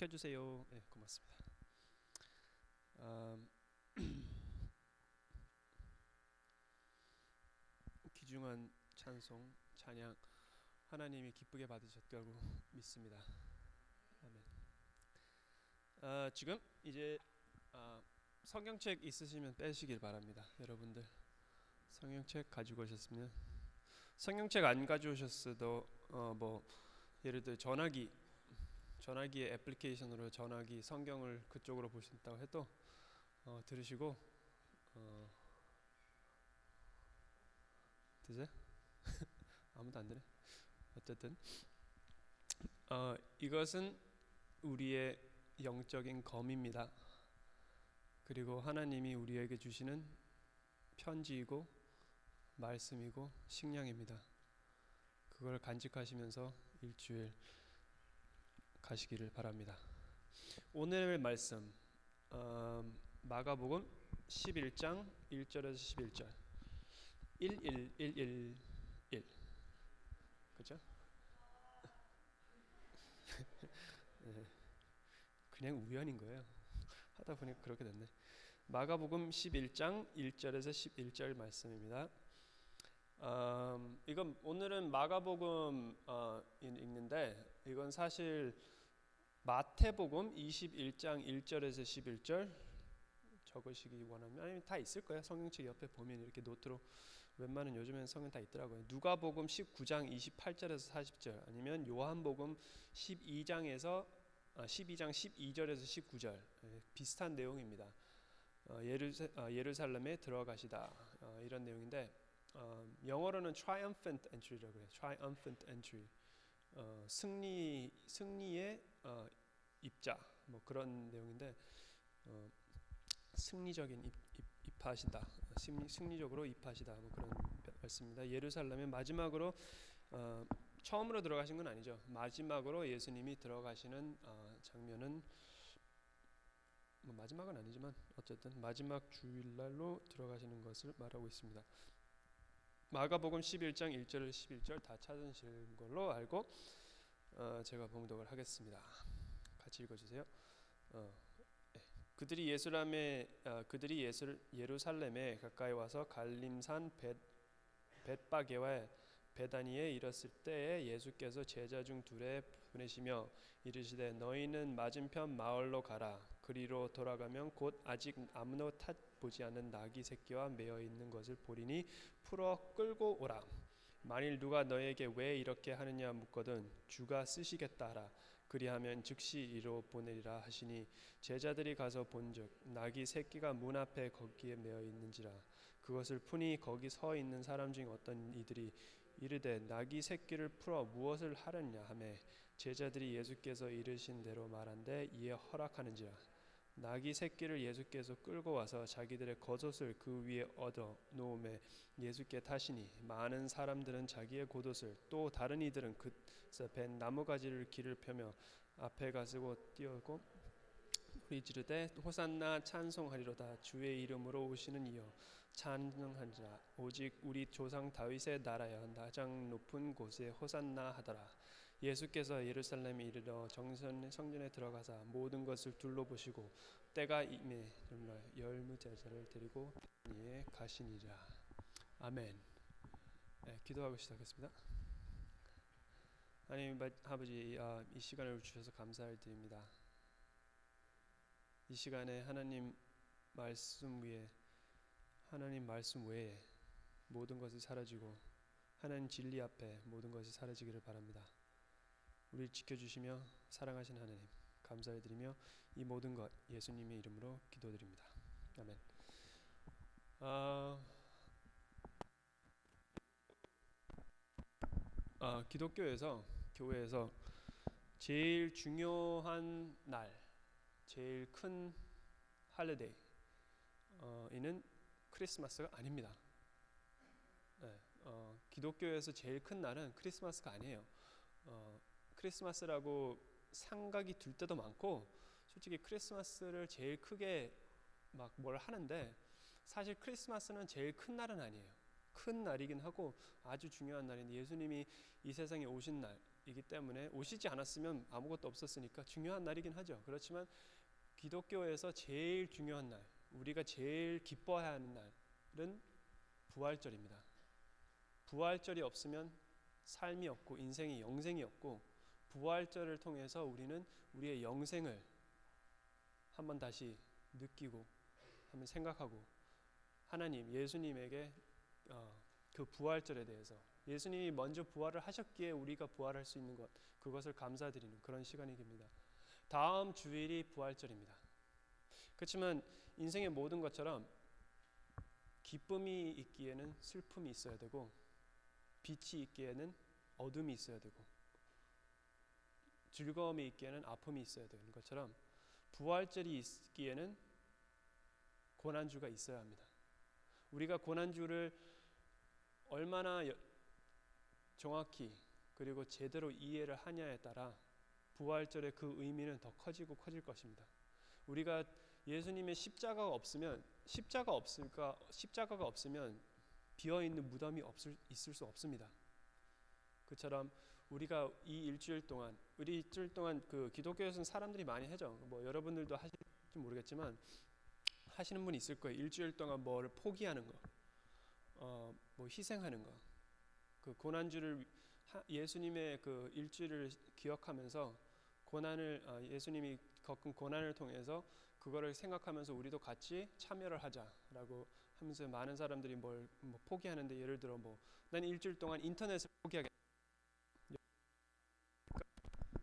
시켜주세요. 네, 고맙습니다. 귀중한 찬송, 찬양 하나님이 기쁘게 받으셨다고 믿습니다. 아멘. 지금 이제 성경책 있으시면 빼시길 바랍니다. 여러분들 성경책 가지고 오셨으면, 성경책 안 가져오셨어도 뭐 예를 들어 전화기의 애플리케이션으로 전화기 성경을 그쪽으로 보신다고 해도 들으시고 드세요? 아무도 안 드네. 어쨌든 이것은 우리의 영적인 검입니다. 그리고 하나님이 우리에게 주시는 편지이고 말씀이고 식량입니다. 그걸 간직하시면서 일주일 가시기를 바랍니다. 오늘 말씀 마가복음 11장 1절에서 11절 11111 그죠? 네, 그냥 우연인 거예요. 하다 보니까 그렇게 됐네. 마가복음 11장 1절에서 11절 말씀입니다. 이건 오늘은 마가복음 읽는데, 이건 사실 마태복음 21장 1절에서 11절 적으시기 원하면, 아니면 다 있을 거예요. 성경책 옆에 보면 이렇게 노트로 웬만한 요즘엔 성경 다 있더라고요. 누가복음 19장 28절에서 40절, 아니면 요한복음 12장 12절에서 19절, 비슷한 내용입니다. 예루살렘에 들어가시다, 이런 내용인데 영어로는 triumphant entry라고 해요. triumphant entry, 승리의 입자, 뭐 그런 내용인데 승리적인 입하시다, 승리적으로 입하시다, 뭐 그런 말씀입니다. 예루살렘에 마지막으로 처음으로 들어가신 건 아니죠. 마지막으로 예수님이 들어가시는 장면은 마지막은 아니지만 어쨌든 마지막 주일날로 들어가시는 것을 말하고 있습니다. 마가복음 11장 1절 11절 다 찾으실 걸로 알고 제가 봉독을 하겠습니다. 같이 읽어주세요. 그들이 예루살렘에 가까이 와서 갈림산 벳바게와 베다니에 이르렀을 때에 예수께서 제자 중 둘에 보내시며 이르시되 너희는 맞은편 마을로 가라. 그리로 돌아가면 곧 아직 아무도 타 보지 않은 나귀 새끼와 매어 있는 것을 보리니 풀어 끌고 오라. 만일 누가 너에게 왜 이렇게 하느냐 묻거든 주가 쓰시겠다 하라. 그리하면 즉시 이로 보내리라 하시니 제자들이 가서 본즉 나귀 새끼가 문 앞에 거기에 매어 있는지라. 그것을 푸니 거기 서 있는 사람 중 어떤 이들이 이르되 나귀 새끼를 풀어 무엇을 하렸냐 하매 제자들이 예수께서 이르신 대로 말한데 이에 허락하는지라. 나귀 새끼를 예수께서 끌고 와서 자기들의 겉옷을 그 위에 얻어 놓음에 예수께 타시니 많은 사람들은 자기의 겉옷을 또 다른 이들은 그에서 벤 나무가지를 길을 펴며 앞에 가지고 띄우고 소리 지르되 호산나 찬송하리로다. 주의 이름으로 오시는 이여 찬송하리라. 오직 우리 조상 다윗의 나라여 가장 높은 곳에 호산나 하더라. 예수께서 예루살렘에 이르러 성전에 들어가사 모든 것을 둘러보시고 때가 이매 열무 제자를 데리고 베다니에 가시니라. 아멘. 기도하고 시작했습니다. 하나님 아버지, 이 시간을 주셔서 감사를 드립니다. 이 시간에 하나님 말씀 외에 모든 것이 사라지고 하나님 진리 앞에 모든 것이 사라지기를 바랍니다. 우리를 지켜주시며 사랑하신 하나님 감사를 드리며 이 모든 것 예수님의 이름으로 기도드립니다. 아멘. 기독교에서 교회에서 제일 중요한 날, 제일 큰 할리데이 이는 크리스마스가 아닙니다. 기독교에서 제일 큰 날은 크리스마스가 아니에요. 크리스마스라고 상각이 둘 때도 많고, 솔직히 크리스마스를 제일 크게 막 뭘 하는데 사실 크리스마스는 제일 큰 날은 아니에요. 큰 날이긴 하고 아주 중요한 날인데 예수님이 이 세상에 오신 날, 날이기 때문에 오시지 않았으면 아무것도 없었으니까 중요한 날이긴 하죠. 그렇지만 기독교에서 제일 중요한 날, 우리가 제일 기뻐해야 하는 날은 부활절입니다. 부활절이 없으면 삶이 없고 인생이 영생이 없고, 부활절을 통해서 우리는 우리의 영생을 한번 다시 느끼고 한번 생각하고, 하나님, 예수님에게 그 부활절에 대해서, 예수님이 먼저 부활을 하셨기에 우리가 부활할 수 있는 것, 그것을 감사드리는 그런 시간이 됩니다. 다음 주일이 부활절입니다. 그렇지만 인생의 모든 것처럼 기쁨이 있기에는 슬픔이 있어야 되고, 빛이 있기에는 어둠이 있어야 되고, 즐거움이 있기에는 아픔이 있어야 되는 것처럼 부활절이 있기에는 고난주가 있어야 합니다. 우리가 고난주를 얼마나 정확히 그리고 제대로 이해를 하냐에 따라 부활절의 그 의미는 더 커지고 커질 것입니다. 우리가 예수님의 십자가가 없으면 비어있는 무덤이 있을 수 없습니다. 그처럼 우리가 이 일주일 동안 그 기독교에서는 사람들이 많이 하죠. 뭐 여러분들도 하실지 모르겠지만 하시는 분이 있을 거예요. 일주일 동안 뭐를 포기하는 거, 뭐 희생하는 거, 그 고난주를 예수님의 그 일주일을 기억하면서 예수님이 겪은 고난을 통해서 그거를 생각하면서 우리도 같이 참여를 하자라고 하면서 많은 사람들이 뭐 포기하는데, 예를 들어 난 일주일 동안 인터넷을 포기하겠다,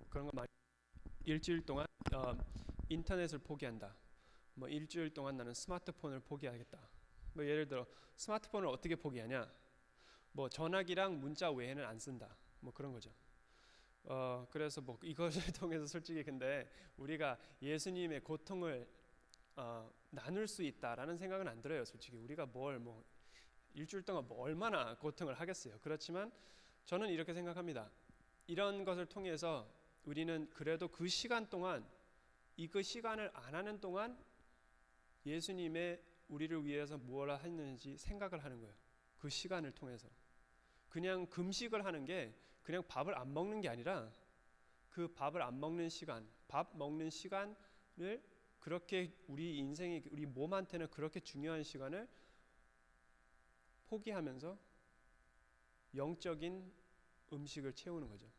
그런 거 많이, 일주일 동안 인터넷을 포기한다, 뭐 일주일 동안 나는 스마트폰을 포기하겠다. 뭐 예를 들어 스마트폰을 어떻게 포기하냐, 뭐 전화기랑 문자 외에는 안 쓴다, 뭐 그런 거죠. 그래서 뭐 이것을 통해서 솔직히 근데 우리가 예수님의 고통을 나눌 수 있다라는 생각은 안 들어요. 솔직히 우리가 뭐 일주일 동안 뭐 얼마나 고통을 하겠어요. 그렇지만 저는 이렇게 생각합니다. 이런 것을 통해서 우리는 그래도 그 시간 동안, 그 시간을 안 하는 동안 예수님의 우리를 위해서 무엇을 했는지 생각을 하는 거예요. 그 시간을 통해서 그냥 금식을 하는 게 그냥 밥을 안 먹는 게 아니라, 그 밥을 안 먹는 시간, 밥 먹는 시간을 그렇게 우리 인생이, 우리 몸한테는 그렇게 중요한 시간을 포기하면서 영적인 음식을 채우는 거죠.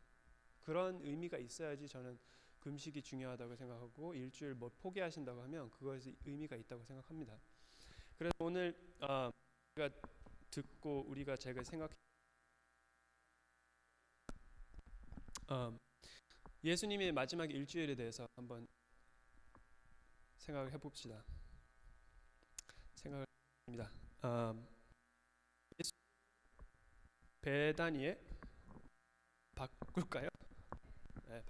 그런 의미가 있어야지 저는 금식이 중요하다고 생각하고, 일주일 뭐 포기하신다고 하면 그것이 의미가 있다고 생각합니다. 그래서 오늘 우리가 듣고 제가 예수님의 마지막 일주일에 대해서 한번 생각을 해봅시다. 생각을 합니다. 베다니에 바꿀까요? 네,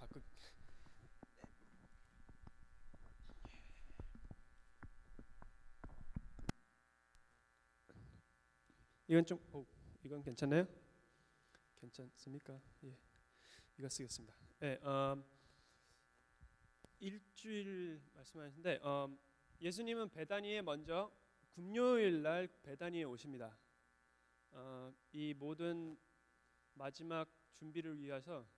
이건 이건 괜찮나요? 괜찮습니까? 예, 이거 쓰겠습니다. 네, 일주일 말씀하시는데 예수님은 베다니에 먼저 금요일 날 베다니에 오십니다. 이 모든 마지막 준비를 위해서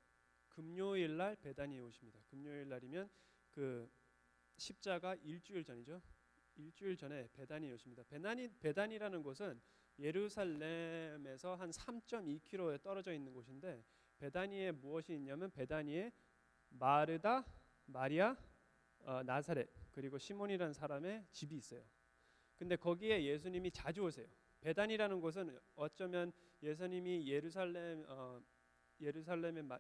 금요일 날 베다니에 오십니다. 금요일 날이면 그 십자가 일주일 전이죠. 일주일 전에 베다니에 오십니다. 베다니라는 곳은 예루살렘에서 한 3.2km에 떨어져 있는 곳인데, 베다니에 무엇이 있냐면 베다니에 마르다, 마리아, 나사렛, 그리고 시몬이라는 사람의 집이 있어요. 근데 거기에 예수님이 자주 오세요. 베다니라는 곳은 어쩌면 예수님이 예루살렘에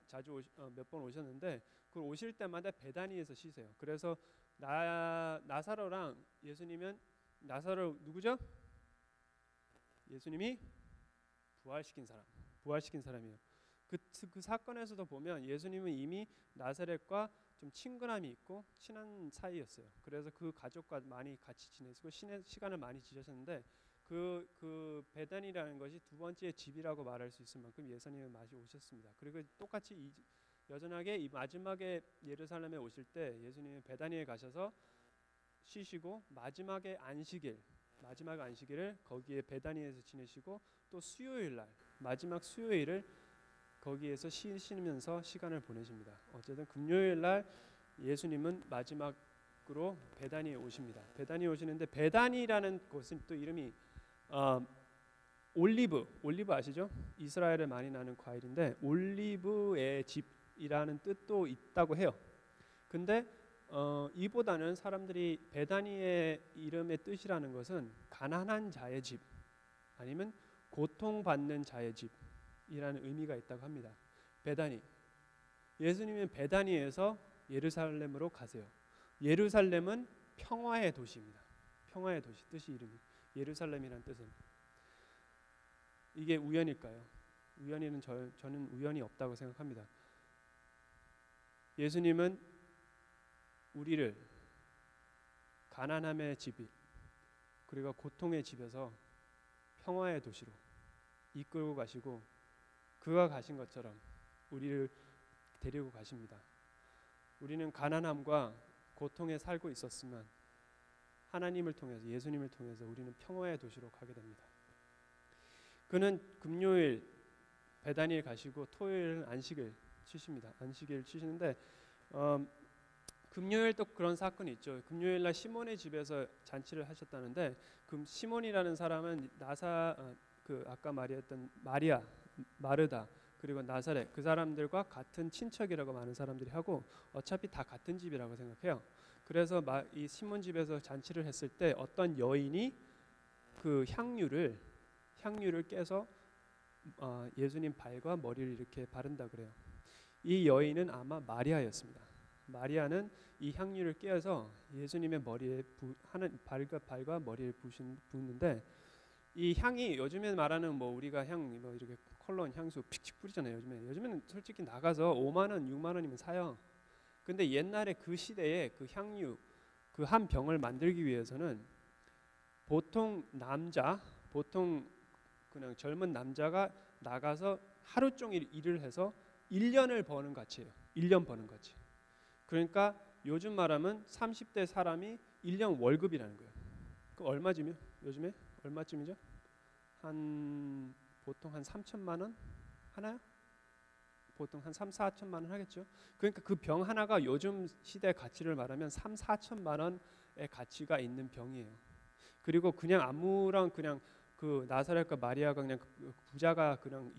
자주 몇 번 오셨는데, 그 오실 때마다 베다니에서 쉬세요. 그래서 나사로랑 예수님은, 나사로 누구죠? 예수님이 부활시킨 사람이에요. 그 사건에서도 보면 예수님은 이미 나사렛과 좀 친근함이 있고 친한 사이였어요. 그래서 그 가족과 많이 같이 지내시고 시간을 많이 지내셨는데, 그 베단이라는 것이 두 번째 집이라고 말할 수 있을 만큼 예수님은 많이 오셨습니다. 그리고 똑같이 여전하게 이 마지막에 예루살렘에 오실 때 예수님은 베다니에 가셔서 쉬시고, 마지막 안식일을 거기에 베다니에서 지내시고, 또 수요일 날, 마지막 수요일을 거기에서 쉬시면서 시간을 보내십니다. 어쨌든 금요일 날 예수님은 마지막으로 베다니에 오십니다. 베다니에 오시는데 베다니라는 곳은 또 이름이 올리브 아시죠? 이스라엘에 많이 나는 과일인데 올리브의 집이라는 뜻도 있다고 해요. 근데 이보다는 사람들이 베다니의 이름의 뜻이라는 것은 가난한 자의 집 아니면 고통받는 자의 집이라는 의미가 있다고 합니다. 베다니. 예수님은 베다니에서 예루살렘으로 가세요. 예루살렘은 평화의 도시입니다. 평화의 도시 뜻이 이름이 예루살렘이라는 뜻은 이게 우연일까요? 우연이는 저는 우연이 없다고 생각합니다. 예수님은 우리를 가난함의 집이 그리고 고통의 집에서 평화의 도시로 이끌고 가시고 그가 가신 것처럼 우리를 데리고 가십니다. 우리는 가난함과 고통에 살고 있었지만 하나님을 통해서 예수님을 통해서 우리는 평화의 도시로 가게 됩니다. 그는 금요일 베다니에 가시고 토요일은 안식일 치십니다. 안식일 치시는데 금요일 또 그런 사건이 있죠. 금요일 날 시몬의 집에서 잔치를 하셨다는데 그 시몬이라는 사람은 아까 말했던 마리아, 마르다 그리고 나사렛 그 사람들과 같은 친척이라고 많은 사람들이 하고 어차피 다 같은 집이라고 생각해요. 그래서 이 시몬 집에서 잔치를 했을 때 어떤 여인이 그 향유를 깨서 예수님 발과 머리를 이렇게 바른다 그래요. 이 여인은 아마 마리아였습니다. 마리아는 이 향유를 깨어서 예수님의 머리에 발과 머리에 붓는데 이 향이 요즘에 말하는 우리가 이렇게 컬러온 향수 픽픽 뿌리잖아요. 요즘에는 솔직히 나가서 5만 원, 6만 원이면 사요. 근데 옛날에 그 시대에 그 향유 그 한 병을 만들기 위해서는 보통 그냥 젊은 남자가 나가서 하루 종일 일을 해서 1년을 버는 가치예요. 1년 버는 가치. 그러니까 요즘 말하면 30대 사람이 1년 월급이라는 거예요. 그 얼마쯤이요? 요즘에 얼마쯤이죠? 보통 한 3천만 원 하나요? 보통 한 3, 4천만 원 하겠죠. 그러니까 그 병 하나가 요즘 시대 가치를 말하면 3, 4천만 원의 가치가 있는 병이에요. 그리고 그냥 아무런 그냥 그 나사렛과 마리아가 그냥 부자가 그냥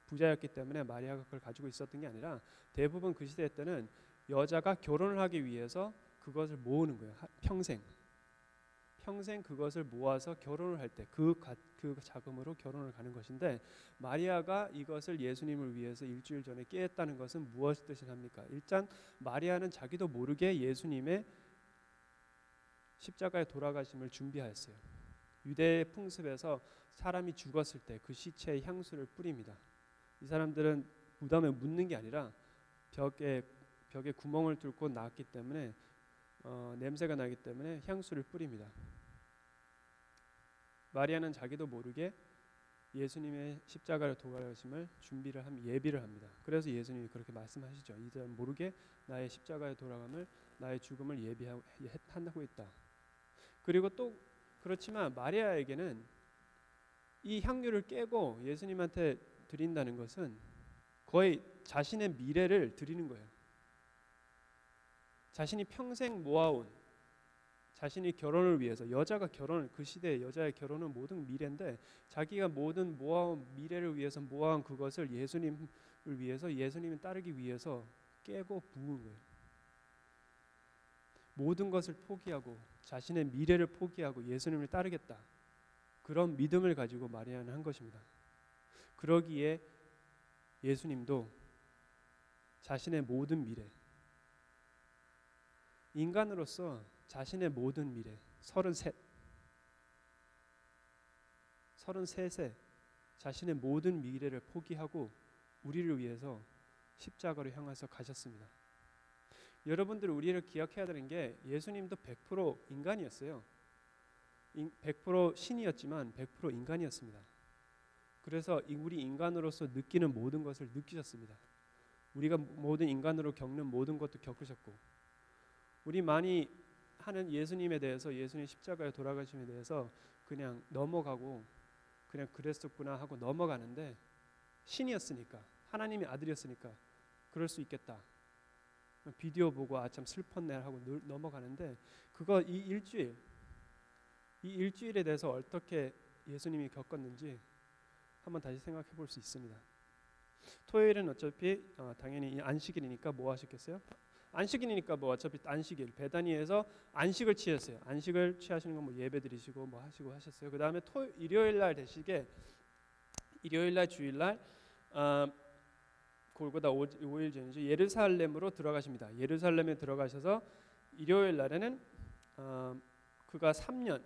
부자였기 때문에 마리아가 그걸 가지고 있었던 게 아니라 대부분 그 시대 때는 여자가 결혼을 하기 위해서 그것을 모으는 거예요. 평생 그것을 모아서 결혼을 할 때 그 자금으로 결혼을 가는 것인데 마리아가 이것을 예수님을 위해서 일주일 전에 깨했다는 것은 무엇을 뜻합니까? 일단 마리아는 자기도 모르게 예수님의 십자가에 돌아가심을 준비하였어요. 유대 풍습에서 사람이 죽었을 때 그 시체에 향수를 뿌립니다. 이 사람들은 무덤에 묻는 게 아니라 벽에 구멍을 뚫고 나왔기 때문에 냄새가 나기 때문에 향수를 뿌립니다. 마리아는 자기도 모르게 예수님의 십자가를 돌아가심을 예비를 합니다. 그래서 예수님이 그렇게 말씀하시죠. 이제 모르게 나의 십자가에 돌아감을 나의 죽음을 예비한다고 있다. 그리고 또 그렇지만 마리아에게는 이 향유를 깨고 예수님한테 드린다는 것은 거의 자신의 미래를 드리는 거예요. 자신이 평생 모아온 자신이 결혼을 위해서 그 시대의 여자의 결혼은 모든 미래인데 자기가 모든 모아온 미래를 위해서 모아온 그것을 예수님을 위해서 예수님을 따르기 위해서 깨고 부은 거예요. 모든 것을 포기하고 자신의 미래를 포기하고 예수님을 따르겠다. 그런 믿음을 가지고 마리아는 한 것입니다. 그러기에 예수님도 자신의 모든 미래 인간으로서 자신의 모든 미래 33세 자신의 모든 미래를 포기하고 우리를 위해서 십자가로 향해서 가셨습니다. 여러분들 우리를 기억해야 되는 게 예수님도 100% 인간이었어요. 100% 신이었지만 100% 인간이었습니다. 그래서 우리 인간으로서 느끼는 모든 것을 느끼셨습니다. 우리가 모든 인간으로 겪는 모든 것도 겪으셨고 우리 많이 하는 예수님에 대해서 예수님 십자가에 돌아가심에 대해서 그냥 넘어가고 그냥 그랬었구나 하고 넘어가는데 신이었으니까 하나님의 아들이었으니까 그럴 수 있겠다. 비디오 보고 참 슬펐네 하고 넘어가는데 그거 이 일주일에 대해서 어떻게 예수님이 겪었는지 한번 다시 생각해 볼 수 있습니다. 토요일은 어차피 당연히 안식일이니까 뭐 하셨겠어요? 안식일이니까 뭐 어차피 안식일 베다니에서 안식을 취했어요. 안식을 취하시는 건 뭐 예배 드리시고 뭐 하시고 하셨어요. 그 다음에 일요일 날 되시게 일요일 날 주일 날 골고다 5일 전이죠. 예루살렘으로 들어가십니다. 예루살렘에 들어가셔서 일요일 날에는 그가 3년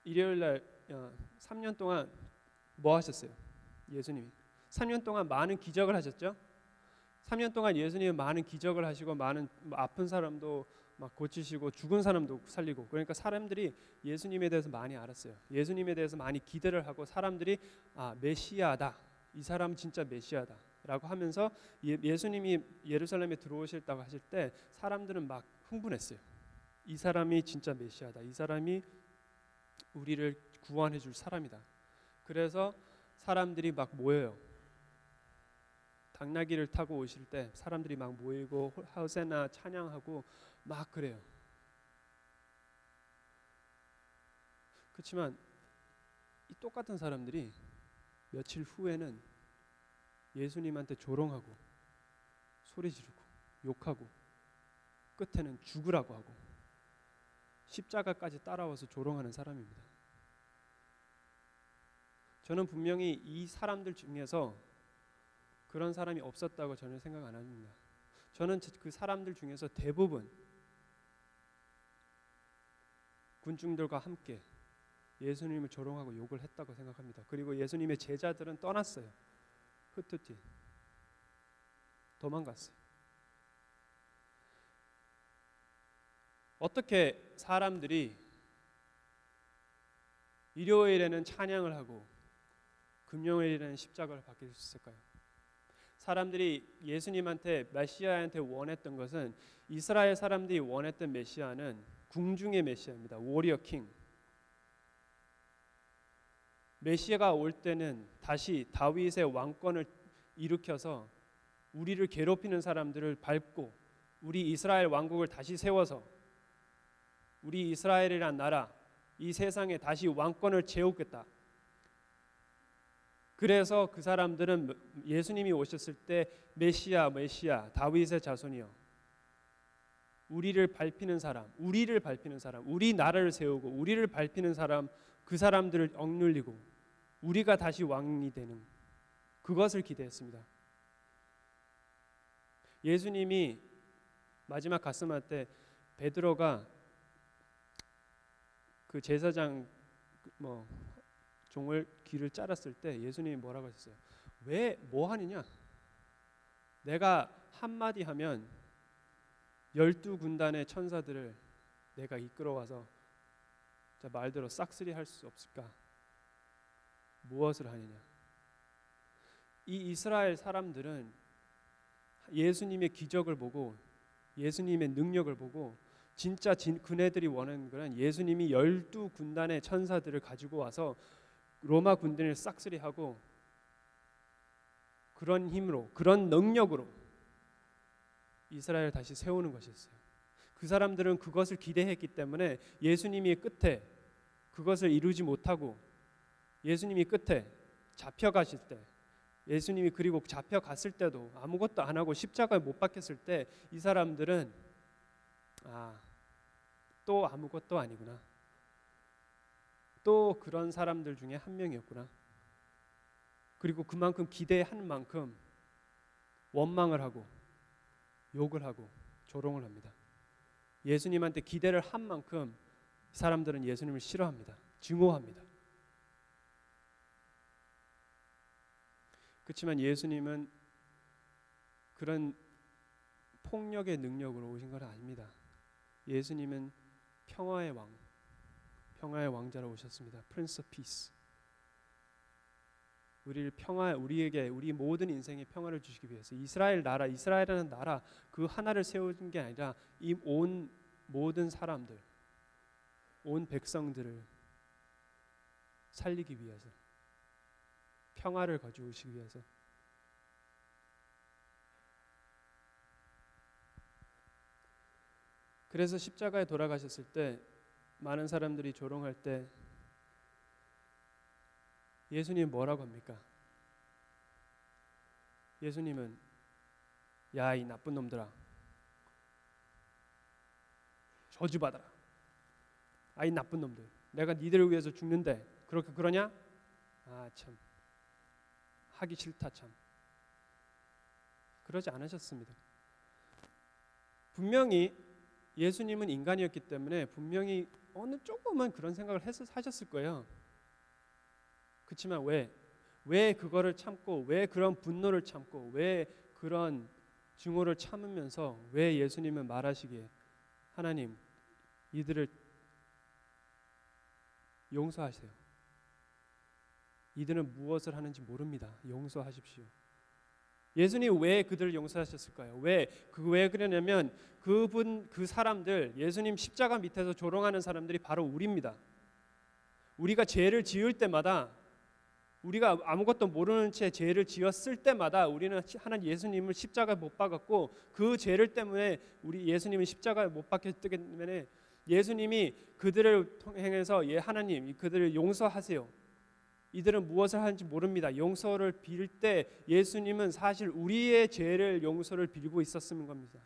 일요일 날 3년 동안 뭐 하셨어요? 예수님이 3년 동안 많은 기적을 하셨죠. 3년 동안 예수님은 많은 기적을 하시고 많은 아픈 사람도 막 고치시고 죽은 사람도 살리고 그러니까 사람들이 예수님에 대해서 많이 알았어요. 예수님에 대해서 많이 기대를 하고 사람들이 메시아다. 이 사람 진짜 메시아다. 라고 하면서 예수님이 예루살렘에 들어오셨다고 하실 때 사람들은 막 흥분했어요. 이 사람이 진짜 메시아다. 이 사람이 우리를 구원해 줄 사람이다. 그래서 사람들이 막 모여요. 당나귀를 타고 오실 때 사람들이 막 모이고 호세나 찬양하고 막 그래요. 그렇지만 이 똑같은 사람들이 며칠 후에는 예수님한테 조롱하고 소리 지르고 욕하고 끝에는 죽으라고 하고 십자가까지 따라와서 조롱하는 사람입니다. 저는 분명히 이 사람들 중에서 그런 사람이 없었다고 전혀 생각 안 합니다. 저는 그 사람들 중에서 대부분 군중들과 함께 예수님을 조롱하고 욕을 했다고 생각합니다. 그리고 예수님의 제자들은 떠났어요. 흩어진 도망갔어요. 어떻게 사람들이 일요일에는 찬양을 하고 금요일에는 십자가를 받길 수 있을까요? 사람들이 예수님한테 메시아한테 원했던 것은 이스라엘 사람들이 원했던 메시아는 궁중의 메시아입니다. 워리어 킹. 메시아가 올 때는 다시 다윗의 왕권을 일으켜서 우리를 괴롭히는 사람들을 밟고 우리 이스라엘 왕국을 다시 세워서 우리 이스라엘이란 나라 이 세상에 다시 왕권을 채우겠다. 그래서 그 사람들은 예수님이 오셨을 때 메시아 다윗의 자손이요. 우리를 밟히는 사람, 우리 나라를 세우고 우리를 밟히는 사람, 그 사람들을 억눌리고 우리가 다시 왕이 되는 그것을 기대했습니다. 예수님이 마지막 가슴할 때 베드로가 그 제사장 종을 귀를 자랐을 때 예수님이 뭐라고 하셨어요? 왜 뭐 하느냐? 내가 한마디 하면 12군단의 천사들을 내가 이끌어와서 말대로 싹쓸이 할 수 없을까? 무엇을 하느냐? 이 이스라엘 사람들은 예수님의 기적을 보고 예수님의 능력을 보고 진짜 그네들이 원하는 것은 예수님이 12군단의 천사들을 가지고 와서 로마 군대를 싹쓸이하고 그런 힘으로 그런 능력으로 이스라엘을 다시 세우는 것이었어요. 그 사람들은 그것을 기대했기 때문에 예수님이 끝에 그것을 이루지 못하고 예수님이 끝에 잡혀가실 때 예수님이 그리고 잡혀갔을 때도 아무것도 안 하고 십자가에 못 박혔을 때 이 사람들은 또 아무것도 아니구나. 또 그런 사람들 중에 한 명이었구나. 그리고 그만큼 기대한 만큼 원망을 하고 욕을 하고 조롱을 합니다. 예수님한테 기대를 한 만큼 사람들은 예수님을 싫어합니다. 증오합니다. 그렇지만 예수님은 그런 폭력의 능력으로 오신 건 아닙니다. 예수님은 평화의 왕자로 오셨습니다. Prince of Peace. 우리에게 우리 모든 인생에 평화를 주시기 위해서 이스라엘이라는 나라 그 하나를 세우는 게 아니라 이 온 모든 사람들, 온 백성들을 살리기 위해서 평화를 가져오시기 위해서 그래서 십자가에 돌아가셨을 때 많은 사람들이 조롱할 때 예수님 뭐라고 합니까? 예수님은 야, 이 나쁜 놈들아, 저주받아라. 아이 나쁜 놈들, 내가 니들을 위해서 죽는데 그렇게 그러냐? 아 참, 하기 싫다 참. 그러지 않으셨습니다. 분명히 예수님은 인간이었기 때문에 분명히 어느 조금은 그런 생각을 하셨을 거예요. 그렇지만 왜 그거를 참고, 왜 그런 분노를 참고, 왜 그런 증오를 참으면서 왜 예수님은 말하시기에 하나님 이들을 용서하세요. 이들은 무엇을 하는지 모릅니다. 용서하십시오. 예수님 왜 그들을 용서하셨을까요? 왜 그러냐면 그 사람들, 예수님 십자가 밑에서 조롱하는 사람들이 바로 우리입니다. 우리가 죄를 지을 때마다, 우리가 아무것도 모르는 채 죄를 지었을 때마다 우리는 하나님 예수님을 십자가에 못 박았고, 그 죄를 때문에 우리 예수님은 십자가에 못 박혔기 때문에 예수님이 그들을 통해서 하나님 그들을 용서하세요. 이들은 무엇을 하는지 모릅니다. 용서를 빌 때 예수님은 사실 우리의 죄를 용서를 빌고 있었는 겁니다.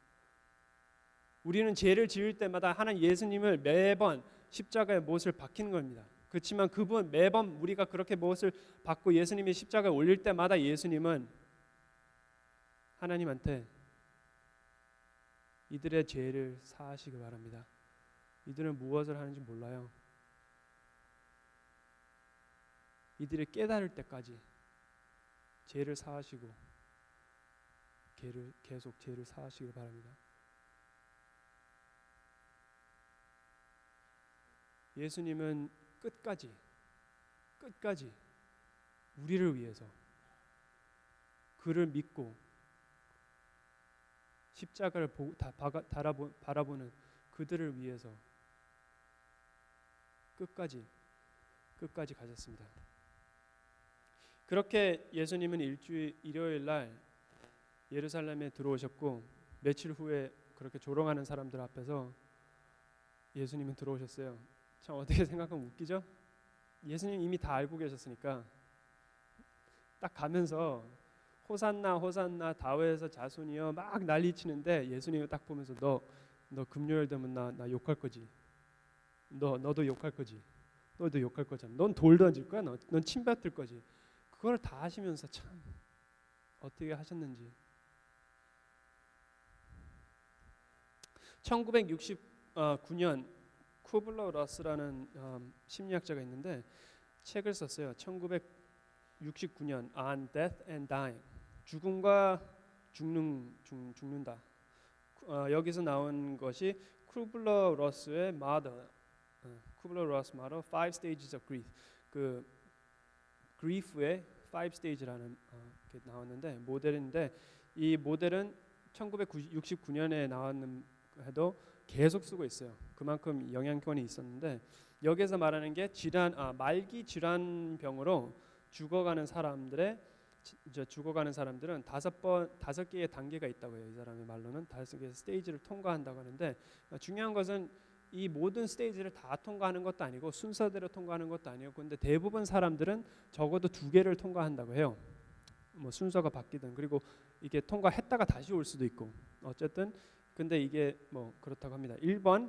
우리는 죄를 지을 때마다 하나님 예수님을 매번 십자가에 못을 박히는 겁니다. 그렇지만 그분 매번 우리가 그렇게 못을 받고 예수님이 십자가에 올릴 때마다 예수님은 하나님한테 이들의 죄를 사하시기 바랍니다. 이들은 무엇을 하는지 몰라요. 이들이 깨달을 때까지 죄를 사하시고 계속 죄를 사하시기 바랍니다. 예수님은 끝까지 우리를 위해서 그를 믿고 십자가를 바라보는 그들을 위해서 끝까지 가셨습니다. 그렇게 예수님은 일요일 날 예루살렘에 들어오셨고, 며칠 후에 그렇게 조롱하는 사람들 앞에서 예수님은 들어오셨어요. 참 어떻게 생각하면 웃기죠? 예수님 이미 다 알고 계셨으니까 딱 가면서 호산나 호산나 다윗의 자손이여 막 난리치는데 예수님이 딱 보면서 너 금요일 되면 나 욕할 거지. 너도 욕할 거지. 너도 욕할 거잖아. 넌 돌 던질 거야. 넌 침 뱉을 거지. 그걸 다 하시면서 참 어떻게 하셨는지. 1969년 쿠블러 러스라는 심리학자가 있는데 책을 썼어요. 1969년 On Death and Dying, 죽음과 죽는다. 여기서 나온 것이 쿠블러 러스의 마더, 쿠블러 러스 마더 Five Stages of Grief. 그 grief의 Five Stages라는 게 나왔는데 모델인데, 이 모델은 1969년에 나왔는 해도 계속 쓰고 있어요. 그만큼 영향권이 있었는데, 여기서 말하는 게 말기 질환병으로 죽어가는 사람들은 다섯 개의 단계가 있다고 해요. 이 사람의 말로는 5개의 스테이지를 통과한다고 하는데, 중요한 것은 이 모든 스테이지를 다 통과하는 것도 아니고 순서대로 통과하는 것도 아니고, 근데 대부분 사람들은 적어도 2개를 통과한다고 해요. 뭐 순서가 바뀌든, 그리고 이게 통과했다가 다시 올 수도 있고, 어쨌든 근데 이게 뭐 그렇다고 합니다. 1번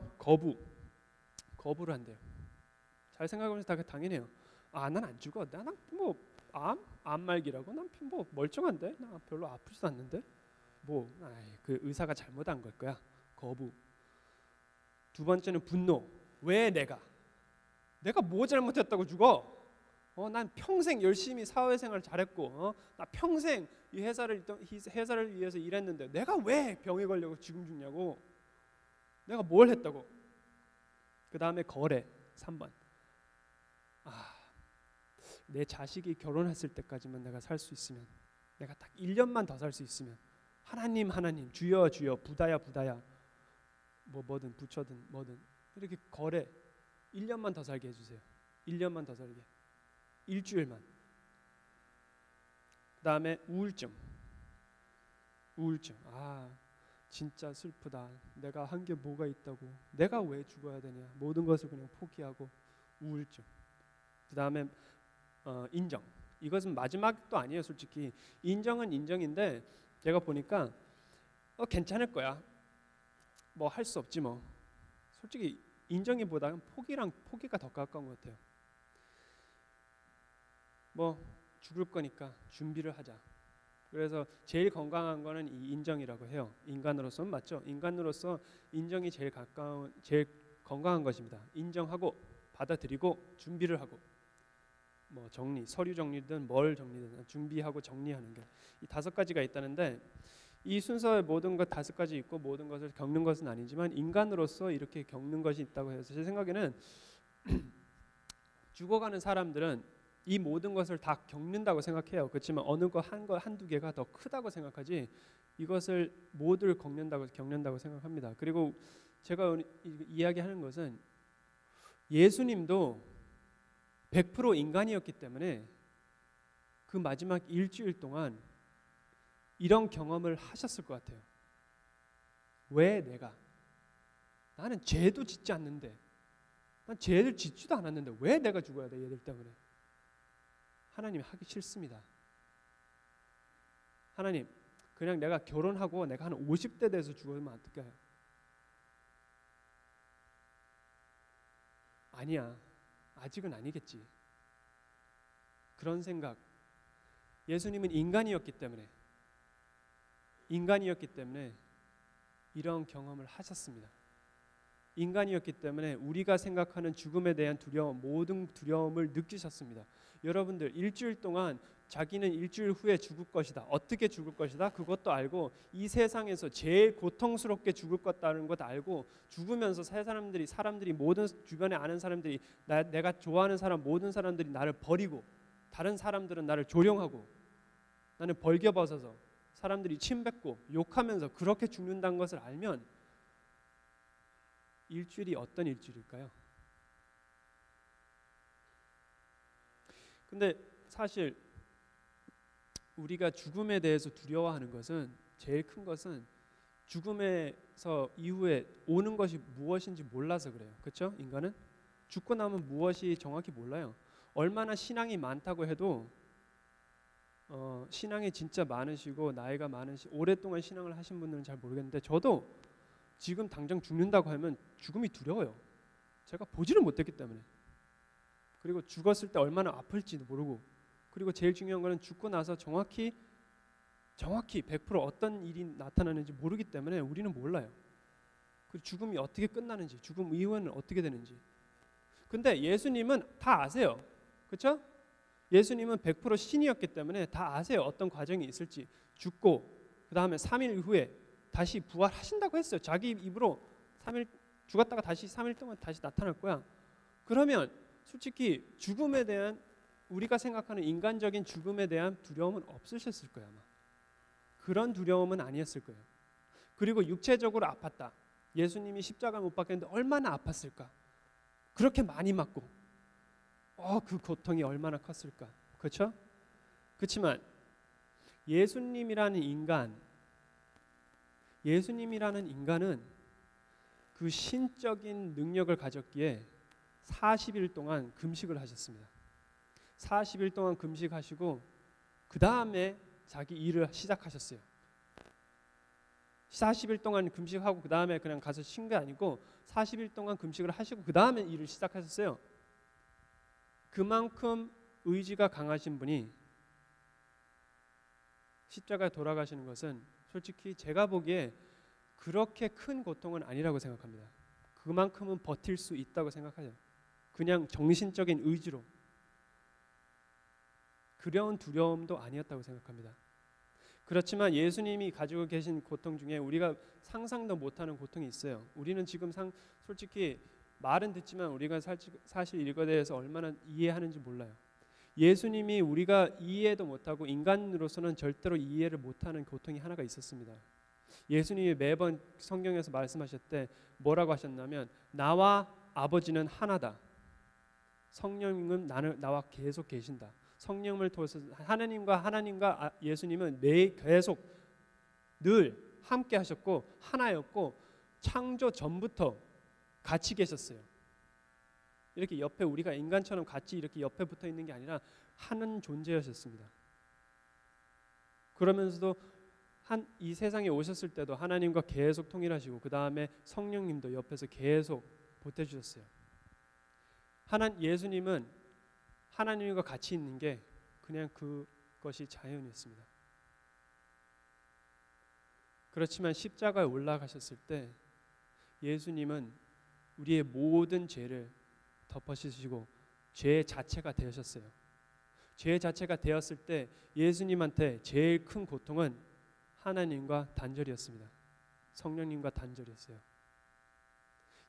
거부를 한대요. 잘 생각해보면 다 당연해요. 난 안 죽어. 나는 뭐 암 말기라고 난 뭐 멀쩡한데, 나 별로 아프지도 않는데, 그 의사가 잘못한 걸 거야. 거부. 두 번째는 분노. 왜 내가 뭐 잘못했다고 죽어? 난 평생 열심히 사회생활 잘했고, 나 평생 이 회사를 위해서 일했는데 내가 왜 병에 걸려고 지금 죽냐고. 내가 뭘 했다고. 그 다음에 거래. 3번. 내 자식이 결혼했을 때까지만 내가 살 수 있으면, 내가 딱 1년만 더 살 수 있으면 하나님 주여 부다야 뭐든 부처든 뭐든 이렇게 거래. 1년만 더 살게 해주세요. 1년만 더 살게. 일주일만. 그 다음에 우울증. 진짜 슬프다. 내가 한 게 뭐가 있다고. 내가 왜 죽어야 되냐. 모든 것을 그냥 포기하고 우울증. 그 다음에 인정. 이것은 마지막도 아니에요. 솔직히 인정은 인정인데 제가 보니까 괜찮을 거야. 뭐 할 수 없지 뭐. 솔직히 인정이보다는 포기가 더 가까운 것 같아요. 뭐 죽을 거니까 준비를 하자. 그래서 제일 건강한 거는 이 인정이라고 해요. 인간으로서는 맞죠. 인간으로서 인정이 제일 건강한 것입니다. 인정하고 받아들이고 준비를 하고 뭐 서류 정리든 뭘 정리든 준비하고 정리하는 게 이 5가지가 있다는데 이 순서에 모든 것 5가지 있고 모든 것을 겪는 것은 아니지만 인간으로서 이렇게 겪는 것이 있다고 해서 제 생각에는 죽어가는 사람들은 이 모든 것을 다 겪는다고 생각해요. 그렇지만 어느 거 한두 개가 더 크다고 생각하지 이것을 모두를 겪는다고 생각합니다. 그리고 제가 이야기하는 것은 예수님도 100% 인간이었기 때문에 그 마지막 일주일 동안 이런 경험을 하셨을 것 같아요. 왜 나는 죄도 짓지 않는데 난 죄를 짓지도 않았는데 왜 내가 죽어야 돼 얘들 때문에. 하나님이 하기 싫습니다. 하나님 그냥 내가 결혼하고 내가 한 50대 돼서 죽으면 어떡해요? 아니야. 아직은 아니겠지. 그런 생각. 예수님은 인간이었기 때문에 이런 경험을 하셨습니다. 인간이었기 때문에 우리가 생각하는 죽음에 대한 모든 두려움을 느끼셨습니다. 여러분들 일주일 동안 자기는 일주일 후에 죽을 것이다. 어떻게 죽을 것이다. 그것도 알고 이 세상에서 제일 고통스럽게 죽을 것다는 것 알고 죽으면서 사람들이 모든 주변에 아는 사람들이 내가 좋아하는 사람 모든 사람들이 나를 버리고 다른 사람들은 나를 조롱하고 나는 벌겨벗어서 사람들이 침뱉고 욕하면서 그렇게 죽는다는 것을 알면 일주일이 어떤 일주일일까요? 근데 사실 우리가 죽음에 대해서 두려워하는 것은 제일 큰 것은 죽음에서 이후에 오는 것이 무엇인지 몰라서 그래요. 그렇죠? 인간은 죽고 나면 무엇이 정확히 몰라요. 얼마나 신앙이 많다고 해도 신앙이 진짜 많으시고 나이가 오랫동안 신앙을 하신 분들은 잘 모르겠는데 저도 지금 당장 죽는다고 하면 죽음이 두려워요. 제가 보지를 못했기 때문에. 그리고 죽었을 때 얼마나 아플지도 모르고 그리고 제일 중요한 거는 죽고 나서 정확히 100% 어떤 일이 나타나는지 모르기 때문에 우리는 몰라요. 그리고 죽음이 어떻게 끝나는지 죽음 이후에는 어떻게 되는지. 근데 예수님은 다 아세요. 그렇죠? 예수님은 100% 신이었기 때문에 다 아세요. 어떤 과정이 있을지. 죽고 그 다음에 3일 후에 다시 부활하신다고 했어요. 자기 입으로 3일 죽었다가 다시 3일 동안 다시 나타날 거야. 그러면 솔직히 죽음에 대한 우리가 생각하는 인간적인 죽음에 대한 두려움은 없으셨을 거예요. 아마. 그런 두려움은 아니었을 거예요. 그리고 육체적으로 아팠다. 예수님이 십자가 못 박혔는데 얼마나 아팠을까. 그렇게 많이 맞고 그 고통이 얼마나 컸을까. 그렇죠? 그렇지만 예수님이라는 인간은 그 신적인 능력을 가졌기에 40일 동안 금식을 하셨습니다. 40일 동안 금식하시고 그 다음에 자기 일을 시작하셨어요. 40일 동안 금식하고 그 다음에 그냥 가서 쉰 게 아니고 40일 동안 금식을 하시고 그 다음에 일을 시작하셨어요. 그만큼 의지가 강하신 분이 십자가에 돌아가시는 것은 솔직히 제가 보기에 그렇게 큰 고통은 아니라고 생각합니다. 그만큼은 버틸 수 있다고 생각해요. 그냥 정신적인 의지로. 그런 두려움도 아니었다고 생각합니다. 그렇지만 예수님이 가지고 계신 고통 중에 우리가 상상도 못하는 고통이 있어요. 우리는 지금 솔직히 말은 듣지만 우리가 사실 이거에 대해서 얼마나 이해하는지 몰라요. 예수님이 우리가 이해도 못하고 인간으로서는 절대로 이해를 못하는 고통이 하나가 있었습니다. 예수님이 매번 성경에서 말씀하셨을 때 뭐라고 하셨냐면 나와 아버지는 하나다. 성령님은 나와 계속 계신다. 성령을 통해서 하나님과 예수님은 계속 늘 함께 하셨고 하나였고 창조 전부터 같이 계셨어요. 이렇게 옆에 우리가 인간처럼 같이 이렇게 옆에 붙어 있는 게 아니라 하는 존재였습니다. 그러면서도 이 세상에 오셨을 때도 하나님과 계속 통일하시고 그 다음에 성령님도 옆에서 계속 보태주셨어요. 예수님은 하나님과 같이 있는 게 그냥 그것이 자연이었습니다. 그렇지만 십자가에 올라가셨을 때 예수님은 우리의 모든 죄를 덮어주시고 죄 자체가 되셨어요. 죄 자체가 되었을 때 예수님한테 제일 큰 고통은 하나님과 단절이었습니다. 성령님과 단절이었어요.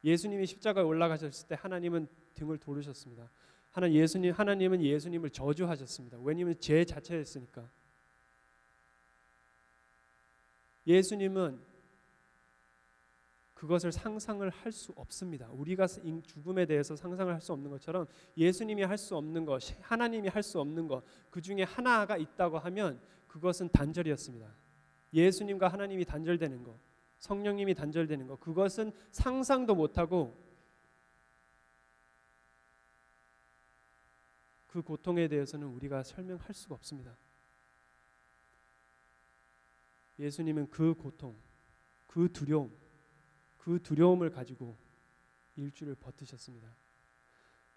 예수님이 십자가에 올라가셨을 때 하나님은 등을 돌으셨습니다. 하나님은 예수님을 저주하셨습니다. 왜냐하면 죄 자체였으니까. 예수님은 그것을 상상을 할 수 없습니다. 우리가 죽음에 대해서 상상을 할 수 없는 것처럼 예수님이 할 수 없는 것, 하나님이 할 수 없는 것, 그 중에 하나가 있다고 하면 그것은 단절이었습니다. 예수님과 하나님이 단절되는 것, 성령님이 단절되는 것, 그것은 상상도 못하고 그 고통에 대해서는 우리가 설명할 수가 없습니다. 예수님은 그 고통, 그 두려움을 가지고 일주일을 버티셨습니다.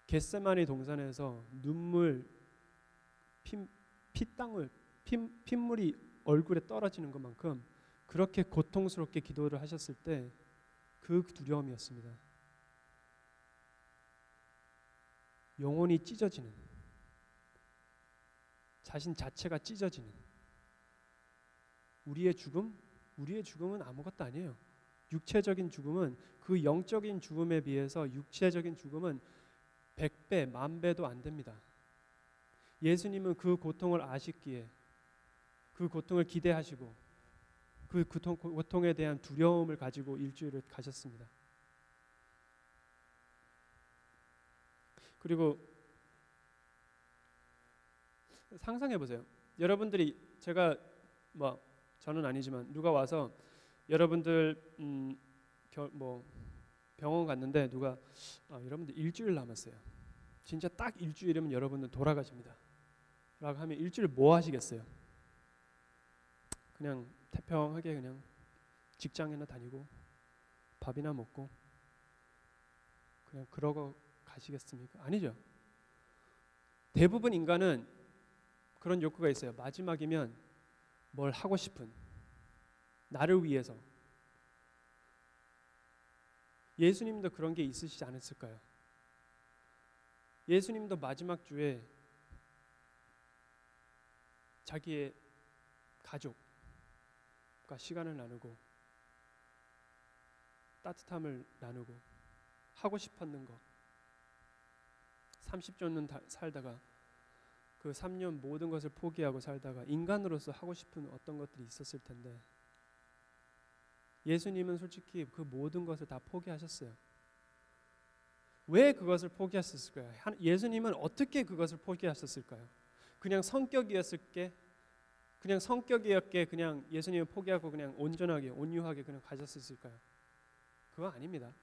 겟세마네 동산에서 핏물이 얼굴에 떨어지는 것만큼 그렇게 고통스럽게 기도를 하셨을 때 그 두려움이었습니다. 영혼이 찢어지는, 자신 자체가 찢어지는 우리의 죽음은 아무것도 아니에요. 육체적인 죽음은 그 영적인 죽음에 비해서 육체적인 죽음은 100배, 10,000배도 안 됩니다. 예수님은 그 고통을 아셨기에 그 고통을 기대하시고 그 고통에 대한 두려움을 가지고 일주일을 가셨습니다. 그리고 상상해 보세요. 여러분들이 저는 아니지만 누가 와서 여러분들 병원 갔는데 누가 여러분들 일주일 남았어요. 진짜 딱 일주일이면 여러분들 돌아가십니다. 라고 하면 일주일 뭐 하시겠어요? 그냥 태평하게 그냥 직장이나 다니고 밥이나 먹고 그냥 그러고 가시겠습니까? 아니죠. 대부분 인간은 그런 욕구가 있어요. 마지막이면 뭘 하고 싶은, 나를 위해서. 예수님도 그런 게 있으시지 않았을까요? 예수님도 마지막 주에 자기의 가족과 시간을 나누고 따뜻함을 나누고 하고 싶었는 거 30년 살다가 그 3년 모든 것을 포기하고 살다가 인간으로서 하고 싶은 어떤 것들이 있었을 텐데 예수님은 솔직히 그 모든 것을 다 포기하셨어요. 왜 그것을 포기하셨을까요? 예수님은 어떻게 그것을 포기하셨을까요? 그냥 성격이었기에 그냥 예수님을 포기하고 그냥 온전하게 온유하게 그냥 가셨을까요? 그거 아닙니다.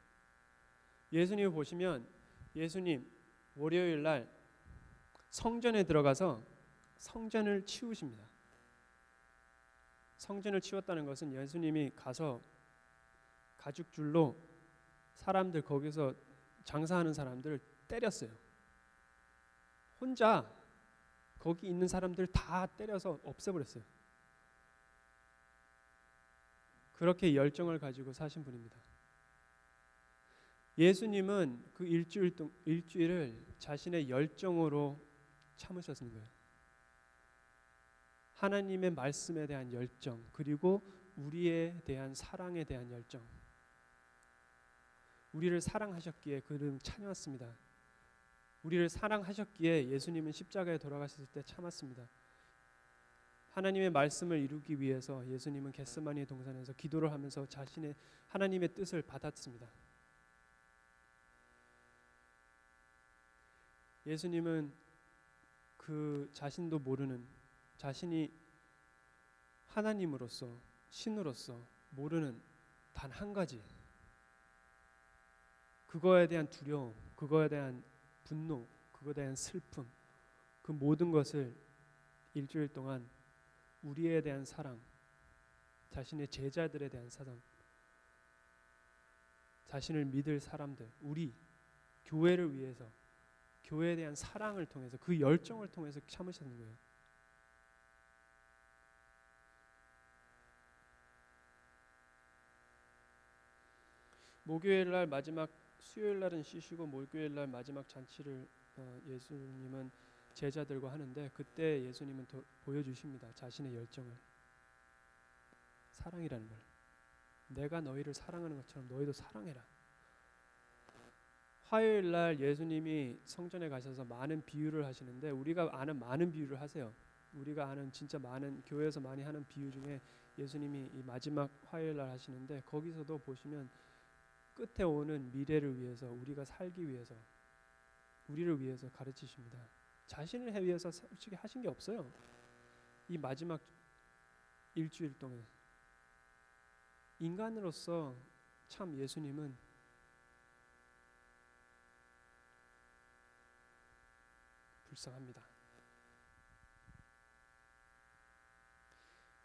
예수님을 보시면 예수님 월요일 날 성전에 들어가서 성전을 치우십니다. 성전을 치웠다는 것은 예수님이 가서 가죽줄로 사람들 거기서 장사하는 사람들을 때렸어요. 혼자 거기 있는 사람들 다 때려서 없애버렸어요. 그렇게 열정을 가지고 사신 분입니다. 예수님은 그 일주일을 자신의 열정으로 참으셨는 거예요. 하나님의 말씀에 대한 열정, 그리고 우리에 대한 사랑에 대한 열정. 우리를 사랑하셨기에 그를 참았습니다. 우리를 사랑하셨기에 예수님은 십자가에 돌아가셨을 때 참았습니다. 하나님의 말씀을 이루기 위해서 예수님은 겟세마네 동산에서 기도를 하면서 자신의 하나님의 뜻을 받았습니다. 예수님은 그 자신도 모르는 자신이 하나님으로서 신으로서 모르는 단 한 가지, 그거에 대한 두려움, 그거에 대한 분노, 그거에 대한 슬픔, 그 모든 것을 일주일 동안 우리에 대한 사랑, 자신의 제자들에 대한 사랑, 자신을 믿을 사람들, 우리 교회를 위해서, 교회에 대한 사랑을 통해서, 그 열정을 통해서 참으셨는 거예요. 목요일 날 마지막, 수요일 날은 쉬시고 목요일 날 마지막 잔치를 예수님은 제자들과 하는데, 그때 예수님은 보여주십니다. 자신의 열정을, 사랑이라는 걸. 내가 너희를 사랑하는 것처럼 너희도 사랑해라. 화요일 날 예수님이 성전에 가셔서 많은 비유를 하시는데, 우리가 아는 많은 비유를 하세요. 우리가 아는 진짜 많은, 교회에서 많이 하는 비유 중에 예수님이 이 마지막 화요일 날 하시는데, 거기서도 보시면 끝에 오는 미래를 위해서, 우리가 살기 위해서, 우리를 위해서 가르치십니다. 자신을 위해서 솔직히 하신 게 없어요. 이 마지막 일주일 동안 인간으로서 참 예수님은 불쌍합니다.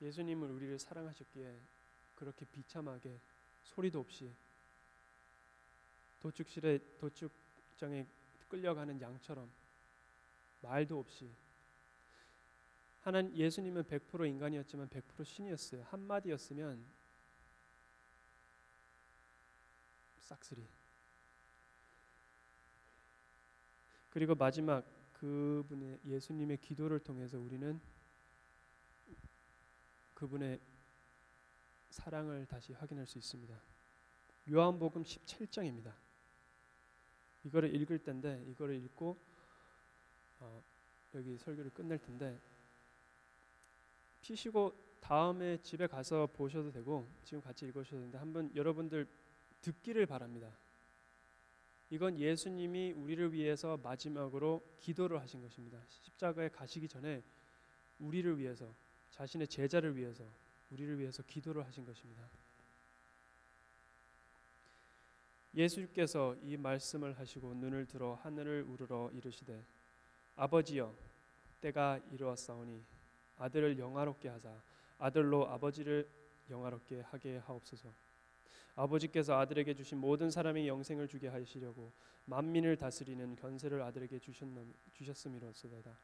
예수님은 우리를 사랑하셨기에 그렇게 비참하게 소리도 없이 도축장에 끌려가는 양처럼 말도 없이, 예수님은 100% 인간이었지만 100% 신이었어요. 한마디였으면 싹쓸이. 그리고 마지막 그분의 예수님의 기도를 통해서 우리는 그분의 사랑을 다시 확인할 수 있습니다. 요한복음 17장입니다. 이거를 읽을 텐데, 이거를 읽고 여기 설교를 끝낼 텐데, 피시고 다음에 집에 가서 보셔도 되고 지금 같이 읽으셔도 되는데, 한번 여러분들 듣기를 바랍니다. 이건 예수님이 우리를 위해서 마지막으로 기도를 하신 것입니다. 십자가에 가시기 전에 우리를 위해서, 자신의 제자를 위해서, 우리를 위해서 기도를 하신 것입니다. 예수께서 이 말씀을 하시고 눈을 들어 하늘을 우러러 이르시되, 아버지여, 때가 이르렀사오니 아들을 영화롭게 하사 아들로 아버지를 영화롭게 하게 하옵소서. 아버지께서 아들에게 주신 모든 사람이 영생을 주게 하시려고 만민을 다스리는 권세를 아들에게 주셨음이로소이다.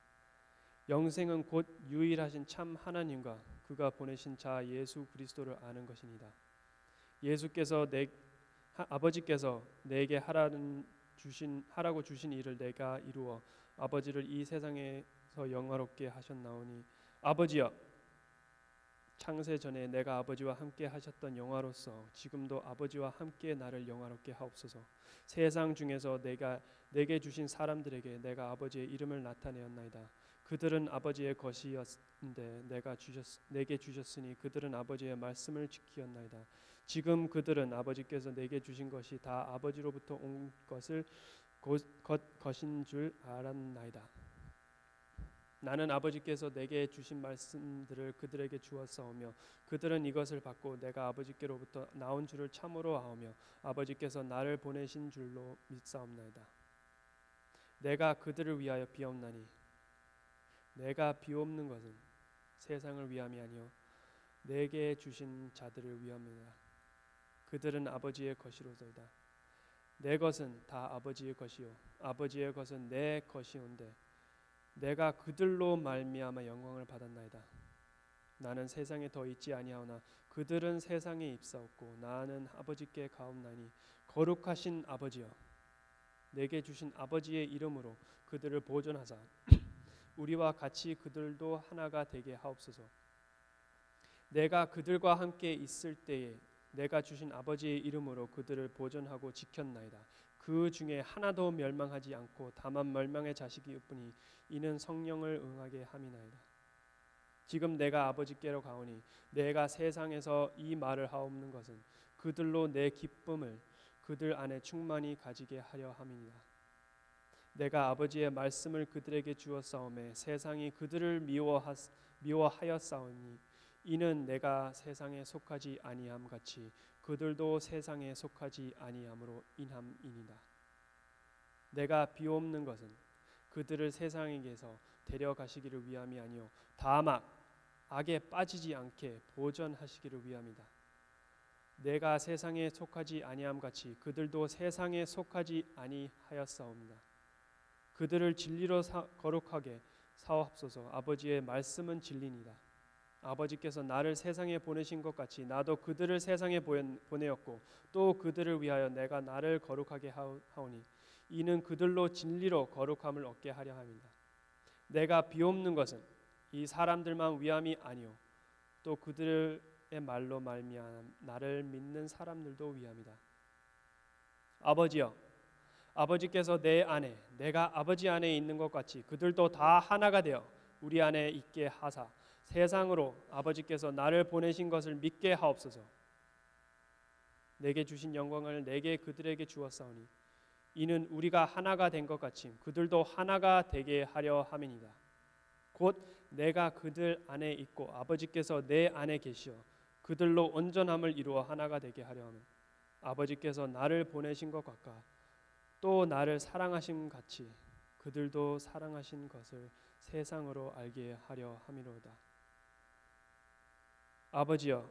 영생은 곧 유일하신 참 하나님과 그가 보내신 자 예수 그리스도를 아는 것이니이다. 아버지께서 내게 하라고 주신 일을 내가 이루어 아버지를 이 세상에서 영화롭게 하셨나오니, 아버지여, 창세 전에 내가 아버지와 함께 하셨던 영화로서 지금도 아버지와 함께 나를 영화롭게 하옵소서. 세상 중에서 내게 주신 사람들에게 내가 아버지의 이름을 나타내었나이다. 그들은 아버지의 것이었는데 내게 주셨으니 그들은 아버지의 말씀을 지키었나이다. 지금 그들은 아버지께서 내게 주신 것이 다 아버지로부터 온 것인 줄 알았나이다. 나는 아버지께서 내게 주신 말씀들을 그들에게 주었사오며 그들은 이것을 받고 내가 아버지께로부터 나온 줄을 참으로 아오며 아버지께서 나를 보내신 줄로 믿사옵나이다. 내가 그들을 위하여 비옵나니 내가 비옵는 것은 세상을 위함이 아니요 내게 주신 자들을 위함이라. 그들은 아버지의 것이로소이다. 내 것은 다 아버지의 것이요 아버지의 것은 내 것이온데 내가 그들로 말미암아 영광을 받았나이다. 나는 세상에 더 있지 아니하오나 그들은 세상에 입사없고 나는 아버지께 가옵나니, 거룩하신 아버지여, 내게 주신 아버지의 이름으로 그들을 보존하사 우리와 같이 그들도 하나가 되게 하옵소서. 내가 그들과 함께 있을 때에 내가 주신 아버지의 이름으로 그들을 보존하고 지켰나이다. 그 중에 하나도 멸망하지 않고 다만 멸망의 자식이 뿐이 이는 성령을 응하게 함이나이다. 지금 내가 아버지께로 가오니 내가 세상에서 이 말을 하옵는 것은 그들로 내 기쁨을 그들 안에 충만히 가지게 하려 함이니라. 내가 아버지의 말씀을 그들에게 주었사오매 세상이 그들을 미워하였사오니 이는 내가 세상에 속하지 아니함 같이 그들도 세상에 속하지 아니함으로 인함이니라. 내가 비옵는 것은 그들을 세상에게서 데려가시기를 위함이 아니요 다만 악에 빠지지 않게 보전하시기를 위함이다. 내가 세상에 속하지 아니함 같이 그들도 세상에 속하지 아니하였사옵니다. 그들을 진리로 거룩하게 사옵소서. 아버지의 말씀은 진리니라. 아버지께서 나를 세상에 보내신 것 같이 나도 그들을 세상에 보내었고 또 그들을 위하여 내가 나를 거룩하게 하오니 이는 그들로 진리로 거룩함을 얻게 하려 함이다. 내가 비옵는 것은 이 사람들만 위함이 아니요 또 그들의 말로 말미암아 나를 믿는 사람들도 위함이다. 아버지여, 아버지께서 내 안에 내가 아버지 안에 있는 것 같이 그들도 다 하나가 되어 우리 안에 있게 하사 세상으로 아버지께서 나를 보내신 것을 믿게 하옵소서. 내게 주신 영광을 내게 그들에게 주었사오니 이는 우리가 하나가 된 것 같이 그들도 하나가 되게 하려 함이니라. 곧 내가 그들 안에 있고 아버지께서 내 안에 계시어 그들로 온전함을 이루어 하나가 되게 하려 함은 아버지께서 나를 보내신 것 같가 또 나를 사랑하심 같이 그들도 사랑하신 것을 세상으로 알게 하려 함이로다. 아버지여,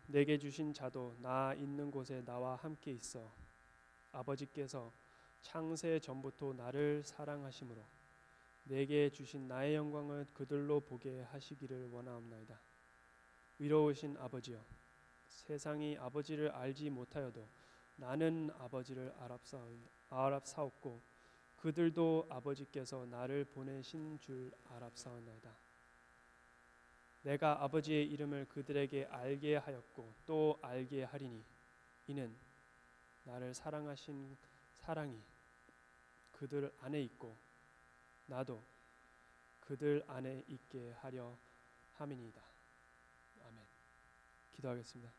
내게 주신 자도 나 있는 곳에 나와 함께 있어 아버지께서 창세 전부터 나를 사랑하심으로 내게 주신 나의 영광을 그들로 보게 하시기를 원하옵나이다. 위로우신 아버지여, 세상이 아버지를 알지 못하여도 나는 아버지를 알았사옵고 그들도 아버지께서 나를 보내신 줄 알았사옵나이다. 내가 아버지의 이름을 그들에게 알게 하였고 또 알게 하리니 이는 나를 사랑하신 사랑이 그들 안에 있고 나도 그들 안에 있게 하려 함이니이다. 아멘. 기도하겠습니다.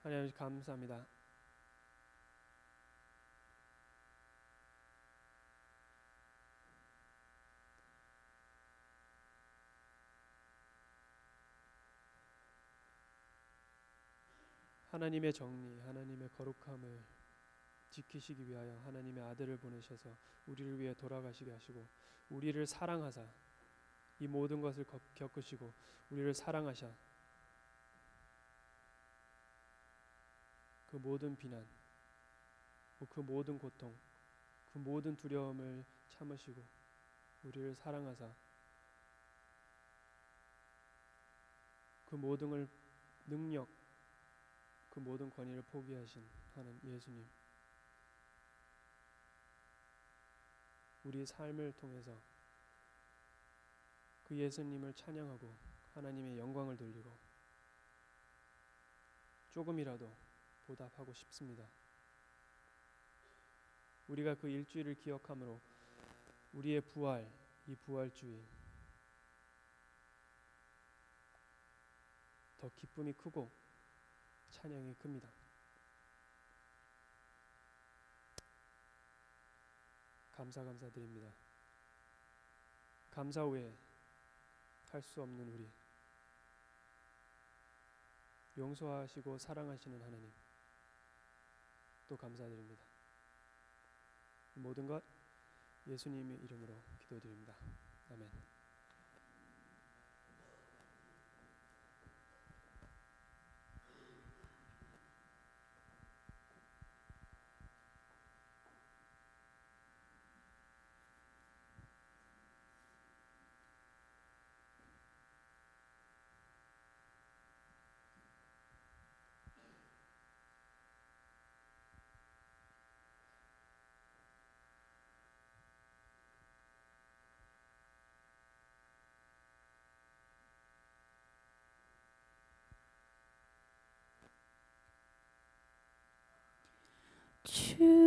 하나님 감사합니다. 하나님의 정리, 하나님의 거룩함을 지키시기 위하여 하나님의 아들을 보내셔서 우리를 위해 돌아가시게 하시고 우리를 사랑하사 이 모든 것을 겪으시고 우리를 사랑하셔 그 모든 비난, 그 모든 고통, 그 모든 두려움을 참으시고 우리를 사랑하사 그 모든 능력, 그 모든 권위를 포기하신 하나님 예수님, 우리의 삶을 통해서 그 예수님을 찬양하고 하나님의 영광을 돌리고 조금이라도 보답하고 싶습니다. 우리가 그 일주일을 기억함으로 우리의 부활, 이 부활주의 더 기쁨이 크고 찬양이 큽니다. 감사드립니다. 감사 후에 할 수 없는 우리, 용서하시고 사랑하시는 하나님, 또 감사드립니다. 모든 것 예수님의 이름으로 기도드립니다. 아멘. 주